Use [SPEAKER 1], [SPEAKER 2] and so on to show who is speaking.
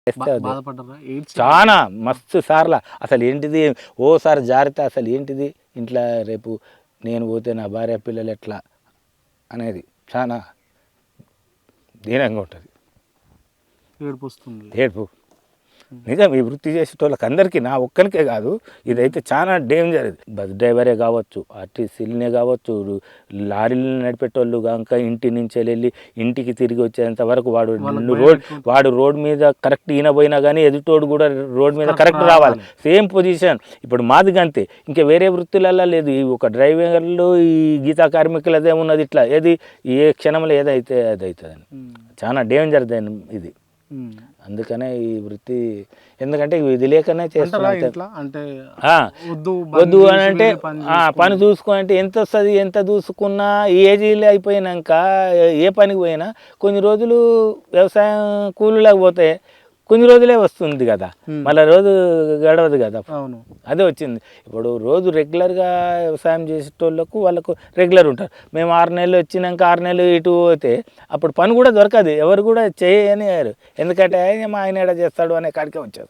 [SPEAKER 1] బాధపడ్డారా?
[SPEAKER 2] చాలా మస్తు సార్లు అసలు ఏంటిది ఓసారి జారితే అసలు ఏంటిది ఇంట్లో రేపు నేను పోతే నా భార్య పిల్లలు ఎట్లా అనేది చాలా దీనంగా ఉంటుంది.
[SPEAKER 1] ఏడుపు వస్తుంది.
[SPEAKER 2] ఏడుపు నిజం. ఈ వృత్తి చేసేటోళ్ళకి అందరికీ, నా ఒక్కరికే కాదు, ఇదైతే చాలా డేంజర్. ఇది బస్ డ్రైవరే కావచ్చు, ఆర్టీసీలనే కావచ్చు, లారీలు నడిపేటోళ్ళు కనుక ఇంటి నుంచి వెళ్ళి ఇంటికి తిరిగి వచ్చేంత వరకు వాడు రోడ్ మీద కరెక్ట్ ఈయనపోయినా కానీ ఎదుటోడు కూడా రోడ్ మీద కరెక్ట్ రావాలి. Same position. ఇప్పుడు మాదిగా అంతే, ఇంకా వేరే వృత్తులలో లేదు. ఈ ఒక డ్రైవర్లు ఈ గీతా కార్మికులదే ఉన్నది. ఇట్లా ఏది ఏ క్షణంలో ఏదైతే అది అవుతుందని చాలా డేంజర్ దాని ఇది. అందుకనే ఈ వృత్తి, ఎందుకంటే ఇది లేకనే చేస్తున్నా. వద్దు అని అంటే పని చూసుకో అంటే ఎంత వస్తుంది, ఎంత చూసుకున్నా ఏజీలు అయిపోయినాక ఏ పనికి పోయినా కొన్ని రోజులు వ్యవసాయం కూలీలకు పోతే కొన్ని రోజులే వస్తుంది కదా, మళ్ళీ రోజు గడవదు కదా.
[SPEAKER 1] అవును,
[SPEAKER 2] అదే వచ్చింది. ఇప్పుడు రోజు రెగ్యులర్గా వ్యవసాయం చేసేటోళ్ళకు వాళ్ళకు రెగ్యులర్ ఉంటారు. మేము 6 నెలలు వచ్చినాక 6 నెలలు ఇటు పోతే అప్పుడు పని కూడా దొరకదు, ఎవరు కూడా చేయని. ఎందుకంటే మా ఆయన ఏడా చేస్తాడు అనే కాడికే వచ్చారు.